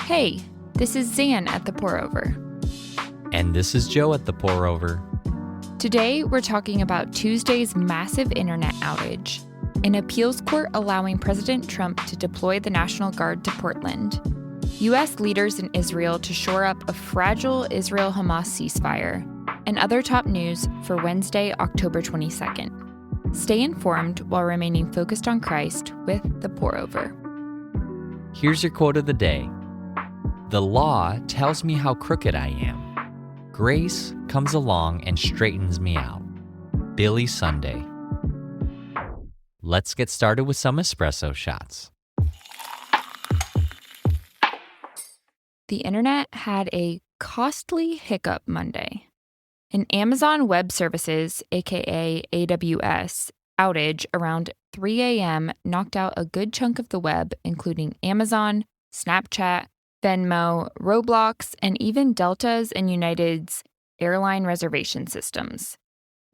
Hey, this is Zan at The Pour-Over. And this is Joe at The Pour-Over. Today, we're talking about Tuesday's massive internet outage, an appeals court allowing President Trump to deploy the National Guard to Portland, U.S. leaders in Israel to shore up a fragile Israel-Hamas ceasefire, and other top news for Wednesday, October 22nd. Stay informed while remaining focused on Christ with The Pour-Over. Here's your quote of the day. The law tells me how crooked I am. Grace comes along and straightens me out. Billy Sunday. Let's get started with some espresso shots. The internet had a costly hiccup Monday. An Amazon Web Services, aka AWS, outage around 3 a.m. knocked out a good chunk of the web, including Amazon, Snapchat, Venmo, Roblox, and even Delta's and United's airline reservation systems.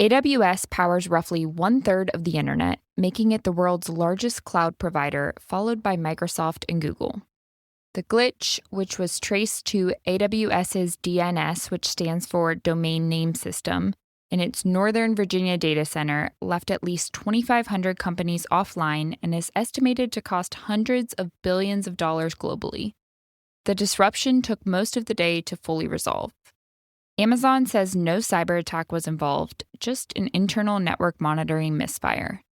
AWS powers roughly one-third of the internet, making it the world's largest cloud provider, followed by Microsoft and Google. The glitch, which was traced to AWS's DNS, which stands for Domain Name System, in its Northern Virginia data center, left at least 2,500 companies offline and is estimated to cost hundreds of billions of dollars globally. The disruption took most of the day to fully resolve. Amazon says no cyber attack was involved, just an internal network monitoring misfire.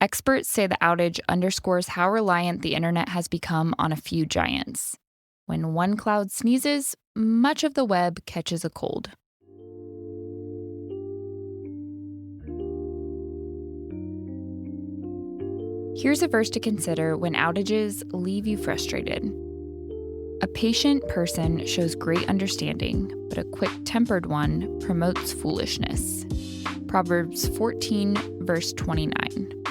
Experts say the outage underscores how reliant the internet has become on a few giants. When one cloud sneezes, much of the web catches a cold. Here's a verse to consider when outages leave you frustrated. A patient person shows great understanding, but a quick-tempered one promotes foolishness. Proverbs 14, verse 29.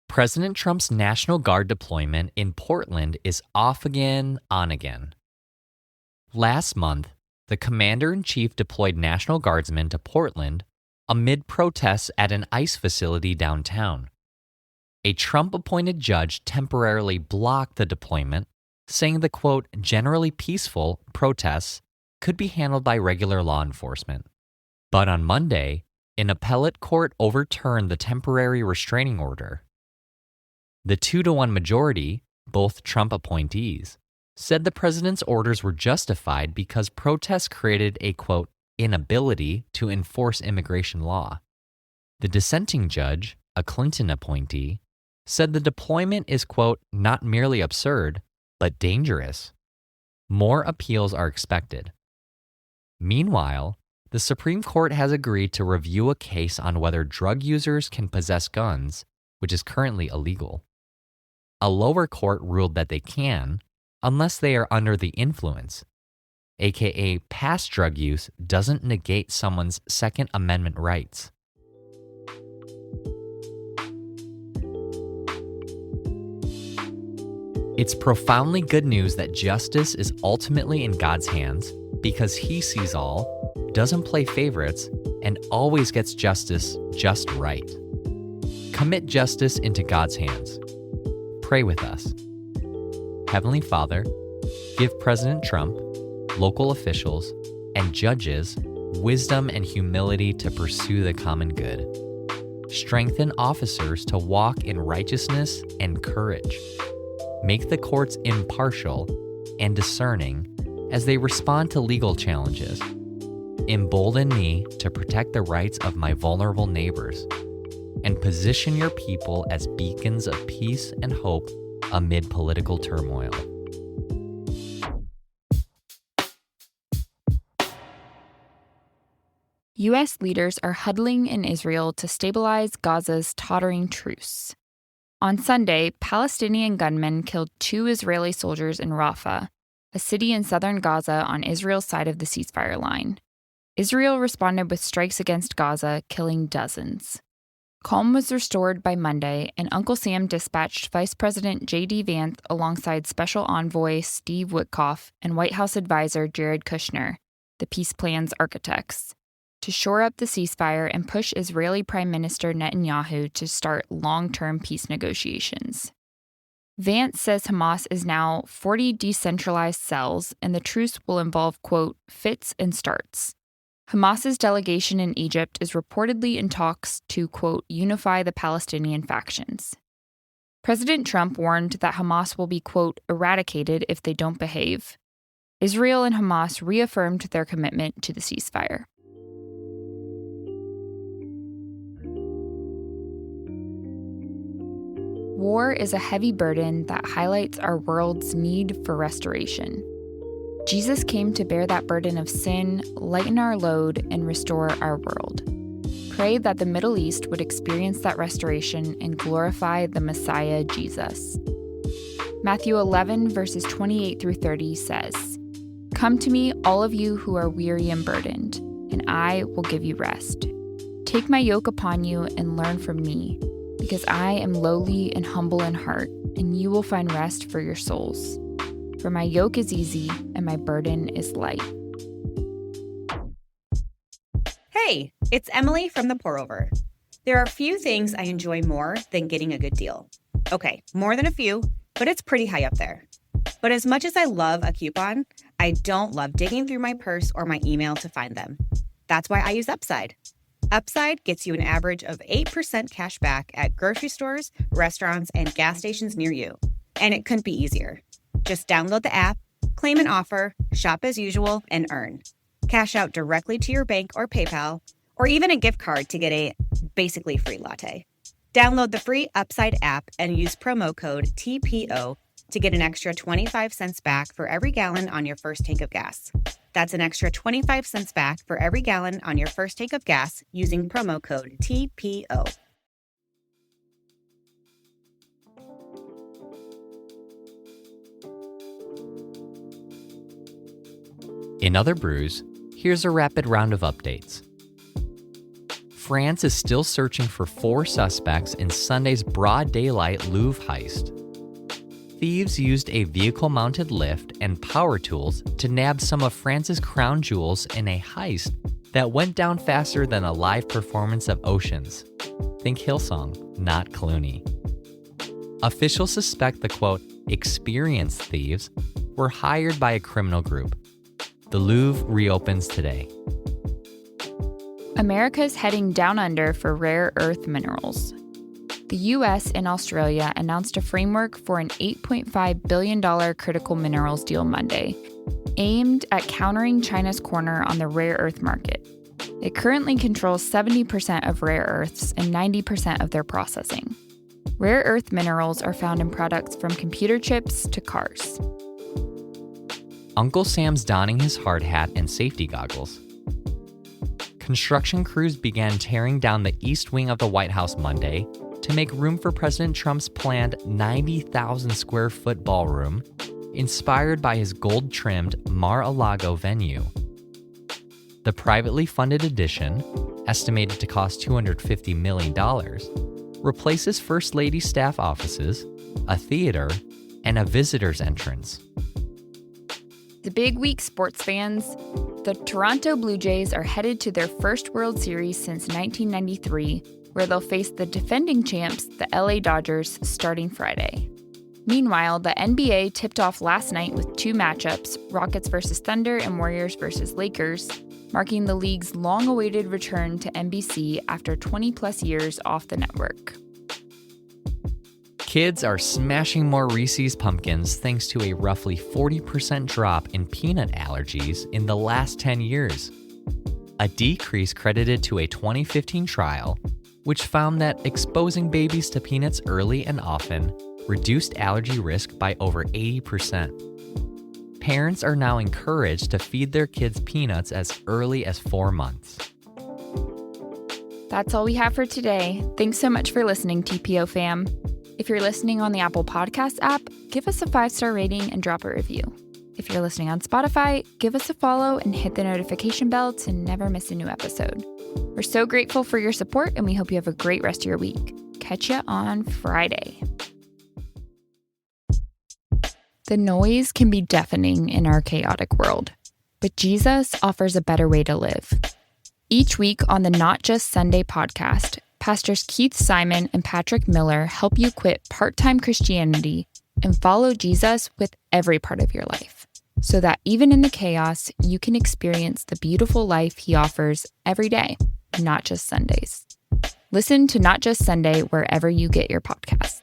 President Trump's National Guard deployment in Portland is off again, on again. Last month, the Commander-in-Chief deployed National Guardsmen to Portland amid protests at an ICE facility downtown. A Trump-appointed judge temporarily blocked the deployment, saying the, quote, generally peaceful protests could be handled by regular law enforcement. But on Monday, an appellate court overturned the temporary restraining order. The 2-1 majority, both Trump appointees, said the president's orders were justified because protests created a, quote, inability to enforce immigration law. The dissenting judge, a Clinton appointee, said the deployment is, quote, not merely absurd, but dangerous. More appeals are expected. Meanwhile, the Supreme Court has agreed to review a case on whether drug users can possess guns, which is currently illegal. A lower court ruled that they can, unless they are under the influence, aka past drug use doesn't negate someone's Second Amendment rights. It's profoundly good news that justice is ultimately in God's hands because He sees all, doesn't play favorites, and always gets justice just right. Commit justice into God's hands. Pray with us. Heavenly Father, give President Trump, local officials, and judges wisdom and humility to pursue the common good. Strengthen officers to walk in righteousness and courage. Make the courts impartial and discerning as they respond to legal challenges. Embolden me to protect the rights of my vulnerable neighbors, and position your people as beacons of peace and hope amid political turmoil. U.S. leaders are huddling in Israel to stabilize Gaza's tottering truce. On Sunday, Palestinian gunmen killed 2 Israeli soldiers in Rafah, a city in southern Gaza on Israel's side of the ceasefire line. Israel responded with strikes against Gaza, killing dozens. Calm was restored by Monday, and Uncle Sam dispatched Vice President J.D. Vance alongside Special Envoy Steve Witkoff and White House advisor Jared Kushner, the peace plan's architects, to shore up the ceasefire and push Israeli Prime Minister Netanyahu to start long-term peace negotiations. Vance says Hamas is now 40 decentralized cells, and the truce will involve, quote, fits and starts. Hamas's delegation in Egypt is reportedly in talks to, quote, unify the Palestinian factions. President Trump warned that Hamas will be, quote, eradicated if they don't behave. Israel and Hamas reaffirmed their commitment to the ceasefire. War is a heavy burden that highlights our world's need for restoration. Jesus came to bear that burden of sin, lighten our load, and restore our world. Pray that the Middle East would experience that restoration and glorify the Messiah, Jesus. Matthew 11, verses 28 through 30 says, "Come to me, all of you who are weary and burdened, and I will give you rest. Take my yoke upon you and learn from me, because I am lowly and humble in heart, and you will find rest for your souls. For my yoke is easy and my burden is light." Hey, it's Emily from The Pour Over. There are few things I enjoy more than getting a good deal. Okay, more than a few, but it's pretty high up there. But as much as I love a coupon, I don't love digging through my purse or my email to find them. That's why I use Upside. Upside gets you an average of 8% cash back at grocery stores, restaurants, and gas stations near you. And it couldn't be easier. Just download the app, claim an offer, shop as usual, and earn. Cash out directly to your bank or PayPal, or even a gift card to get a basically free latte. Download the free Upside app and use promo code TPO to get an extra 25 cents back for every gallon on your first tank of gas. That's an extra 25 cents back for every gallon on your first tank of gas using promo code TPO. In other brews, here's a rapid round of updates. France is still searching for 4 suspects in Sunday's broad daylight Louvre heist. Thieves used a vehicle-mounted lift and power tools to nab some of France's crown jewels in a heist that went down faster than a live performance of Oceans. Think Hillsong, not Clooney. Officials suspect the, quote, experienced thieves were hired by a criminal group. The Louvre reopens today. America's heading down under for rare earth minerals. The U.S. and Australia announced a framework for an $8.5 billion critical minerals deal Monday, aimed at countering China's corner on the rare earth market. It currently controls 70% of rare earths and 90% of their processing. Rare earth minerals are found in products from computer chips to cars. Uncle Sam's donning his hard hat and safety goggles. Construction crews began tearing down the east wing of the White House Monday to make room for President Trump's planned 90,000 square foot ballroom, inspired by his gold-trimmed Mar-a-Lago venue. The privately funded addition, estimated to cost $250 million, replaces First Lady's staff offices, a theater, and a visitor's entrance. The big week, sports fans. The Toronto Blue Jays are headed to their first World Series since 1993, where they'll face the defending champs, the LA Dodgers, starting Friday. Meanwhile, the NBA tipped off last night with 2 matchups, Rockets versus Thunder and Warriors versus Lakers, marking the league's long-awaited return to NBC after 20-plus years off the network. Kids are smashing more Reese's Pumpkins thanks to a roughly 40% drop in peanut allergies in the last 10 years. A decrease credited to a 2015 trial, which found that exposing babies to peanuts early and often reduced allergy risk by over 80%. Parents are now encouraged to feed their kids peanuts as early as 4 months. That's all we have for today. Thanks so much for listening, TPO fam. If you're listening on the Apple Podcast app, give us a 5-star rating and drop a review. If you're listening on Spotify, give us a follow and hit the notification bell to never miss a new episode. We're so grateful for your support, and we hope you have a great rest of your week. Catch you on Friday. The noise can be deafening in our chaotic world, but Jesus offers a better way to live. Each week on the Not Just Sunday podcast, Pastors Keith Simon and Patrick Miller help you quit part-time Christianity and follow Jesus with every part of your life, so that even in the chaos, you can experience the beautiful life he offers every day, not just Sundays. Listen to Not Just Sunday wherever you get your podcasts.